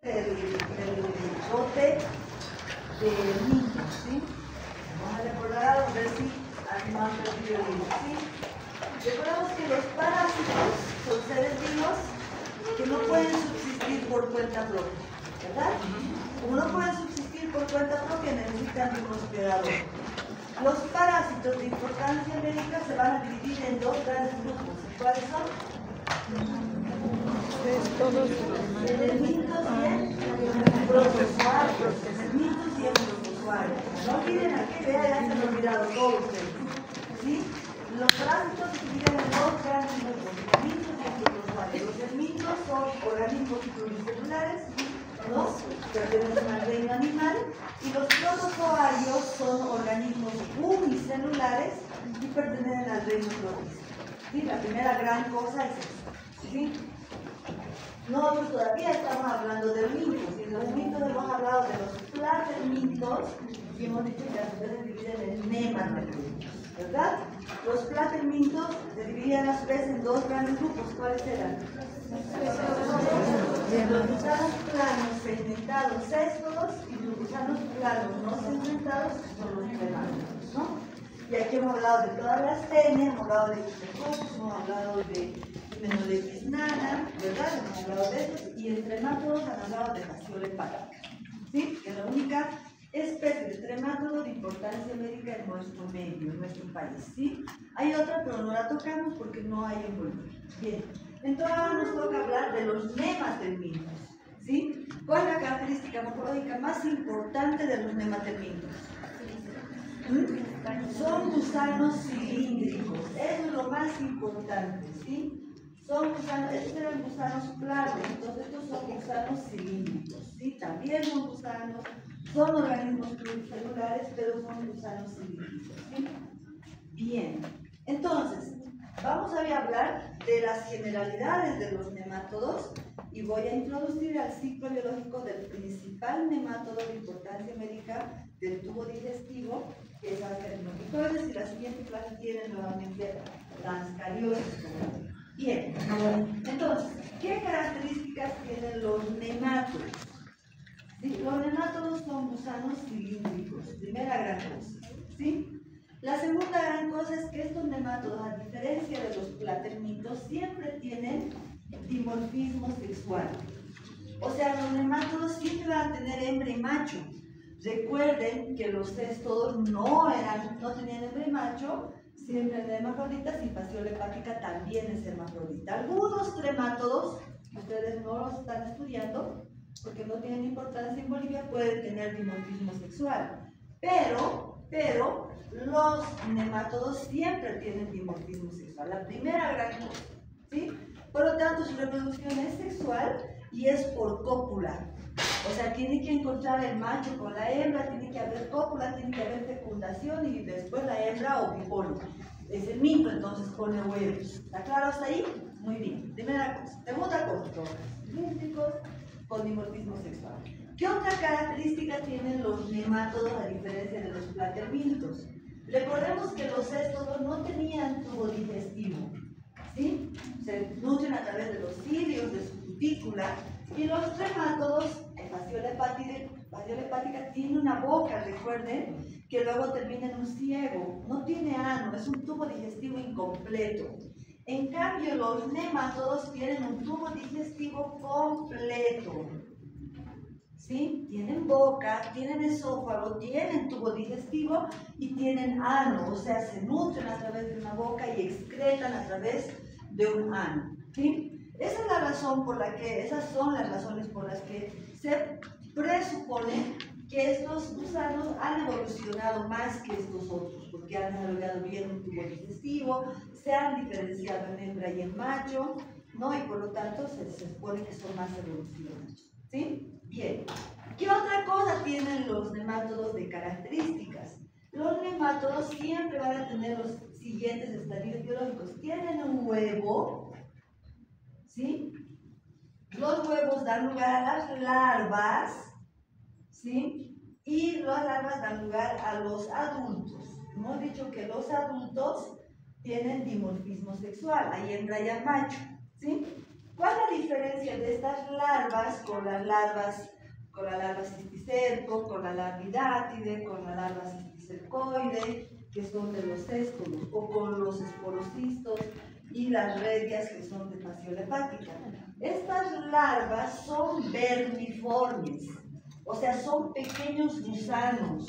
el lote de niños, ¿sí? Vamos a recordar, a ver si han perdido el libro, ¿sí? Recordamos que los parásitos son seres vivos que no pueden subsistir por cuenta propia, ¿verdad? Como no pueden subsistir por cuenta propia, necesitan de un hospedador. Los parásitos de importancia médica se van a dividir en dos grandes grupos. ¿Cuáles son? Todos Elementos y protozoarios. Elementos y protozoarios. No olviden aquí, vea, ya se han olvidado todos ustedes. ¿Sí? Los parásitos se dividen en dos grandes grupos, elementos y protozoarios. Los elementos son organismos pluricelulares, ¿no? Pertenecen al reino animal, y los protozoarios son organismos unicelulares y pertenecen al reino protisto. ¿Sí? La primera gran cosa es eso. ¿Sí? Nosotros todavía estamos hablando de mitos, y en los mitos hemos hablado de los platermitos y hemos dicho que a su vez se dividen en nematermitos, ¿verdad? Los platermitos se dividían a su vez en dos grandes grupos. ¿Cuáles eran? Los gusanos planos segmentados céstodos y los gusanos planos no segmentados son los nematófilos, ¿no? Y aquí hemos hablado de todas las astenias, hemos hablado de Ictercoccus, hemos hablado de Hymenodectis nana, ¿verdad? Hemos hablado de estos, y en tremátodos han hablado de Fasciole hepatica, ¿sí? Que es la única especie de tremátodo de importancia médica en nuestro medio, en nuestro país, ¿sí? Hay otra, pero no la tocamos porque no hay en Bolivia. Bien, entonces ahora nos toca hablar de los nematermitos, ¿sí? ¿Cuál es la característica morfológica más importante de los nematermitos? Son gusanos cilíndricos, eso es lo más importante, ¿sí? Son gusanos, estos eran gusanos planos, entonces estos son gusanos cilíndricos, ¿sí? También son gusanos, son organismos pluricelulares, pero son gusanos cilíndricos, ¿sí? Bien, entonces, vamos a hablar de las generalidades de los nemátodos y voy a introducir al ciclo biológico del principal nemátodo de importancia médica del tubo digestivo, que es Ascarinococoides, y la siguiente clase tiene nuevamente las cariosis. Bien, entonces, ¿qué características tienen los nemátodos? ¿Sí? Los nemátodos son gusanos cilíndricos, primera gran cosa, ¿sí? La segunda gran cosa es que estos nemátodos, a diferencia de los platermitos, siempre tienen dimorfismo sexual. O sea, los nemátodos siempre van a tener hembra y macho. Recuerden que los céstodos no tenían hembra y macho, siempre eran hermafroditas, y Fasciole hepatica también es hermafrodita. Algunos tremátodos, que ustedes no los están estudiando, porque no tienen importancia en Bolivia, pueden tener dimorfismo sexual. Pero los nemátodos siempre tienen dimorfismo sexual, la primera gran cosa, ¿sí? Por lo tanto, su reproducción es sexual y es por cópula. O sea, tiene que encontrar el macho con la hembra, tiene que haber cópula, tiene que haber fecundación y después la hembra ovipone. Es el mito, entonces pone huevos. ¿Está claro hasta ahí? Muy bien. Primera cosa. Segunda cosa, cilíndricos con dimorfismo sexual. ¿Qué otra característica tienen los nemátodos a diferencia de los platermitos? Recordemos que los céstodos no tenían tubo digestivo, ¿sí? Se nutren a través de los cilios, de su cutícula, y los tremátodos, Fasciole hepatica, tiene una boca, recuerden, que luego termina en un ciego, no tiene ano, es un tubo digestivo incompleto. En cambio, los nemátodos tienen un tubo digestivo completo, ¿sí? Tienen boca, tienen esófago, tienen tubo digestivo y tienen ano, o sea, se nutren a través de una boca y excretan a través de un ano, ¿sí? Esa es la razón por la que, esas son las razones por las que se presupone que estos gusanos han evolucionado más que estos otros, porque han desarrollado bien un tubo digestivo, se han diferenciado en hembra y en macho, ¿no? Y por lo tanto se supone que son más evolucionados, ¿sí? Bien. ¿Qué otra cosa tienen los nemátodos de características? Los nemátodos siempre van a tener los siguientes estadios biológicos. Tienen un huevo, ¿sí? Los huevos dan lugar a las larvas, ¿sí? Y las larvas dan lugar a los adultos. Hemos dicho que los adultos tienen dimorfismo sexual, hay hembra y hay macho, ¿sí? ¿Cuál es la diferencia de estas larvas con la larva cisticerco, con la larvidátide, con la larva cisticercoide, que son de los césculos, o con los esporocistos y las redias, que son de fasciola hepática? Estas larvas son vermiformes, o sea, son pequeños gusanos,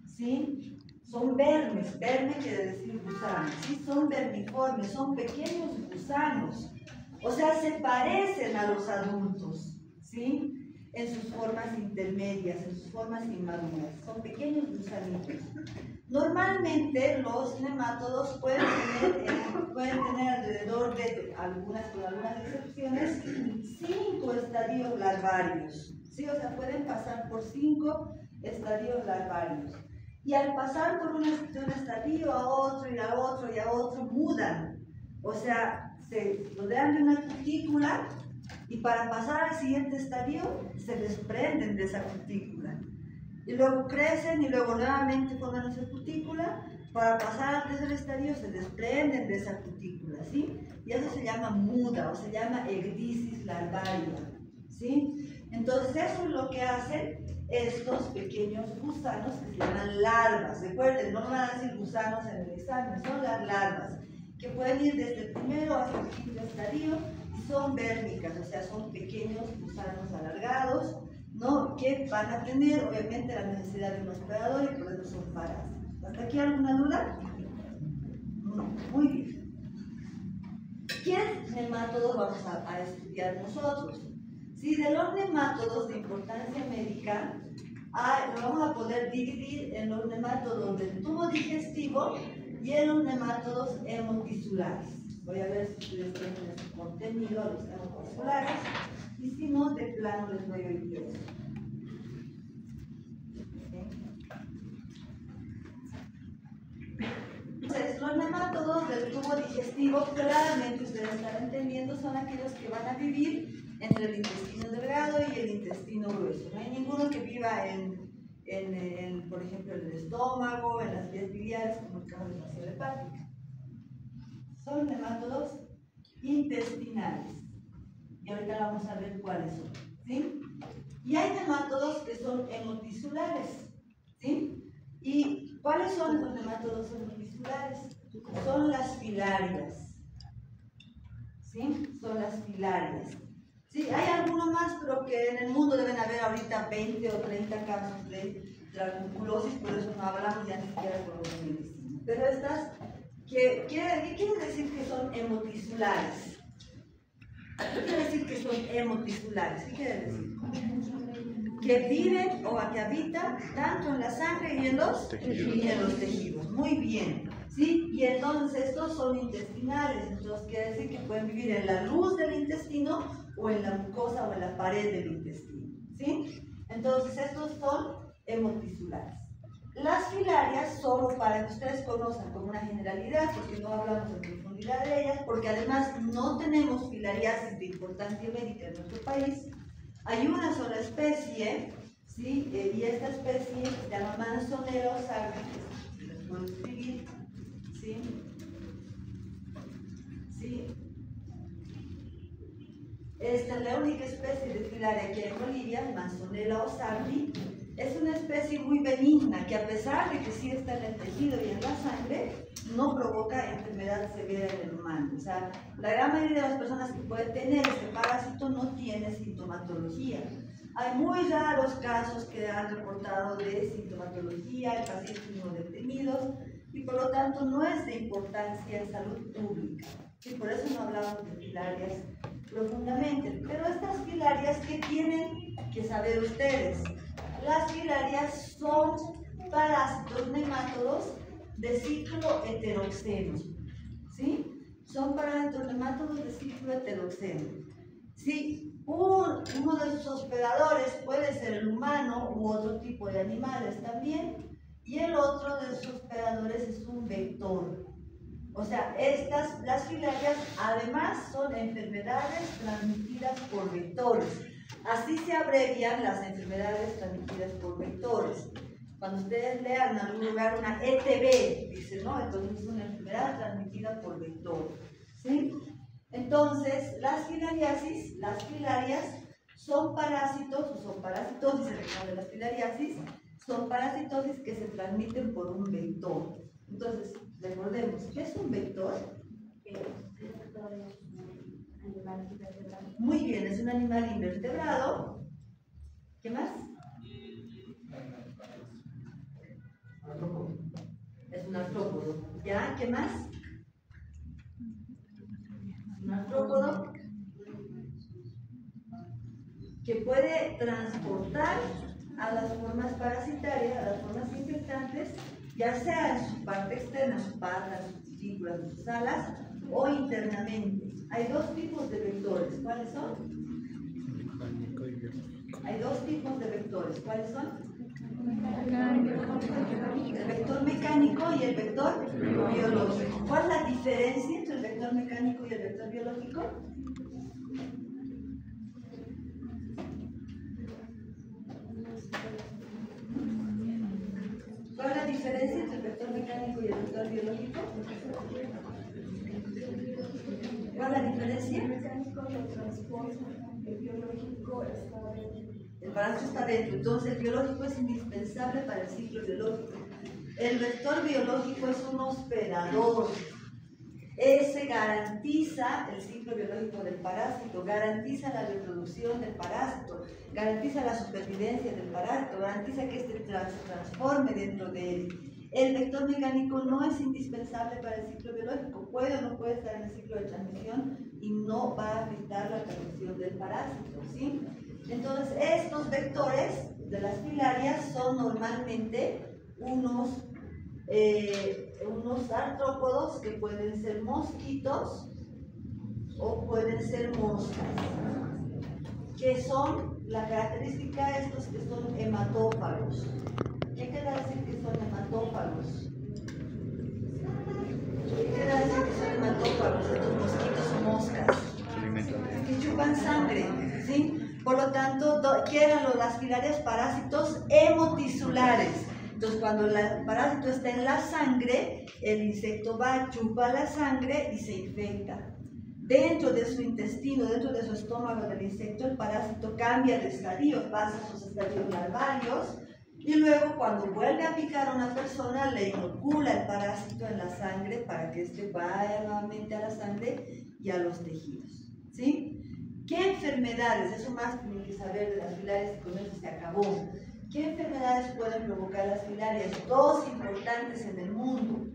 ¿sí? Son vermes, verme quiere decir gusano, ¿sí? Son vermiformes, son pequeños gusanos, o sea, se parecen a los adultos, ¿sí? En sus formas intermedias, en sus formas inmaduras, son pequeños gusanitos. Normalmente los nemátodos pueden tener alrededor de, con algunas excepciones, 5 estadios larvarios, ¿sí? O sea, pueden pasar por 5 estadios larvarios. Y al pasar por un estadio a otro y a otro y a otro, mudan. O sea, se rodean de una cutícula y para pasar al siguiente estadio se desprenden de esa cutícula. Y luego crecen y luego nuevamente forman esa cutícula. Para pasar al tercer estadio se desprenden de esa cutícula, ¿sí? Y eso se llama muda o se llama ecdisis larvaria, ¿sí? Entonces eso es lo que hacen estos pequeños gusanos que se llaman larvas. Recuerden, no van a decir gusanos en el examen, son las larvas, que pueden ir desde el primero hasta el quinto estadio y son vérmicas, o sea, son pequeños gusanos alargados, ¿no? Que van a tener obviamente la necesidad de un hospedador y por eso son parásitos. ¿Hasta aquí alguna duda? No, muy bien. ¿Qué nemátodos vamos a estudiar nosotros? Sí, de los nemátodos de importancia médica, lo vamos a poder dividir en los nemátodos del tubo digestivo y en los nemátodos hemotisulares. Voy a ver si ustedes tienen ese contenido, los hemotisulares, y si no, de plano les doy hoy día. Entonces, los nemátodos del tubo digestivo, claramente ustedes están entendiendo, son aquellos que van a vivir entre el intestino delgado y el intestino grueso. No hay ninguno que viva por ejemplo, en el estómago, en las vías biliares, como el caso de la fasciola hepática. Son nemátodos intestinales. Y ahorita vamos a ver cuáles son, ¿sí? Y hay nemátodos que son hemotisulares, ¿sí? ¿Y cuáles son los nemátodos hemotisulares? Son las filarias, ¿sí? Son las filarias. Sí, hay algunos más, pero que en el mundo deben haber ahorita 20 o 30 casos de dracunculosis, por eso no hablamos ya ni siquiera con los de medicina. Pero estas, ¿qué quiere decir que son hemotisulares? ¿Qué quiere decir que son hemotisulares? ¿Qué quiere decir? Que viven o que habitan tanto en la sangre y en los tejidos. Muy bien. ¿Sí? Y entonces estos son intestinales, entonces quiere decir que pueden vivir en la luz del intestino o en la mucosa o en la pared del intestino, ¿sí? Entonces estos son hemotisulares. Las filarias, solo para que ustedes conozcan como una generalidad, porque no hablamos en profundidad de ellas, porque además no tenemos filariasis de importancia médica en nuestro país. Hay una sola especie, ¿sí? Y esta especie se llama Manzonella osagri, que les puedo escribir, ¿sí? ¿Sí? Esta es la única especie de filaria que hay en Bolivia, Manzonella osagri. Es una especie muy benigna que, a pesar de que sí está en el tejido y en la sangre, no provoca enfermedad severa en el humano. O sea, la gran mayoría de las personas que pueden tener este parásito no tiene sintomatología. Hay muy raros casos que han reportado de sintomatología en pacientes inmunodeprimidos y por lo tanto no es de importancia en salud pública. Y por eso no hablamos de filarias profundamente. Pero estas filarias, ¿qué tienen que saber ustedes? Las filarias son parásitos nemátodos de ciclo heteroxeno, ¿sí? Son parásitos nemátodos de ciclo heteroxeno. ¿Sí? Uno de sus hospedadores puede ser el humano u otro tipo de animales también, y el otro de sus hospedadores es un vector. O sea, las filarias además son enfermedades transmitidas por vectores. Así se abrevian las enfermedades transmitidas por vectores. Cuando ustedes lean en algún lugar una ETV, dicen, ¿no? Entonces es una enfermedad transmitida por vector, ¿sí? Entonces, las filariasis, las filarias, son parásitos, o son parasitosis, en el caso de las filariasis, son parasitosis que se transmiten por un vector. Entonces, recordemos, ¿qué es un vector? Muy bien, es un animal invertebrado. ¿Qué más? Es un artrópodo. ¿Ya? ¿Qué más? Un artrópodo que puede transportar a las formas parasitarias, a las formas infectantes, ya sea en su parte externa, en su pata, en sus testículas, en sus alas, o internamente. Hay dos tipos de vectores. ¿Cuáles son? Hay dos tipos de vectores. ¿Cuáles son? El vector mecánico y el vector biológico. ¿Cuál es la diferencia entre el vector mecánico y el vector biológico? ¿Cuál es la diferencia entre el vector mecánico y el vector biológico? ¿Cuál es la diferencia? El mecánico lo transporta, el biológico está dentro. El parásito está dentro, entonces el biológico es indispensable para el ciclo biológico. El vector biológico es un hospedador. Ese garantiza el ciclo biológico del parásito, garantiza la reproducción del parásito, garantiza la supervivencia del parásito, garantiza que éste se transforme dentro de él. El vector mecánico no es indispensable para el ciclo biológico, puede o no puede estar en el ciclo de transmisión y no va a afectar la transmisión del parásito, ¿sí? Entonces, estos vectores de las filarias son normalmente unos artrópodos que pueden ser mosquitos o pueden ser moscas, que son, la característica de estos que son hematófagos. ¿Qué quiere decir que son hematófagos? ¿Qué quiere decir que son hematófagos estos mosquitos o moscas? Que chupan sangre, ¿sí? Por lo tanto, ¿qué eran las filarias? Parásitos hemotisulares. Entonces, cuando el parásito está en la sangre, el insecto va, chupa la sangre y se infecta. Dentro de su intestino, dentro de su estómago del insecto, el parásito cambia de estadio, pasa a sus estadios larvarios y luego cuando vuelve a picar a una persona, le inocula el parásito en la sangre para que éste vaya nuevamente a la sangre y a los tejidos, ¿sí? ¿Qué enfermedades? Eso más tienen que saber de las filarias y con eso se acabó. ¿Qué enfermedades pueden provocar las filarias? Dos importantes en el mundo.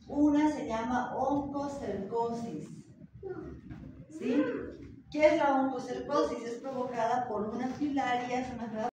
Una se llama oncocercosis. ¿Sí? ¿Qué es la oncocercosis? Es provocada por una filaria, es una enfermedad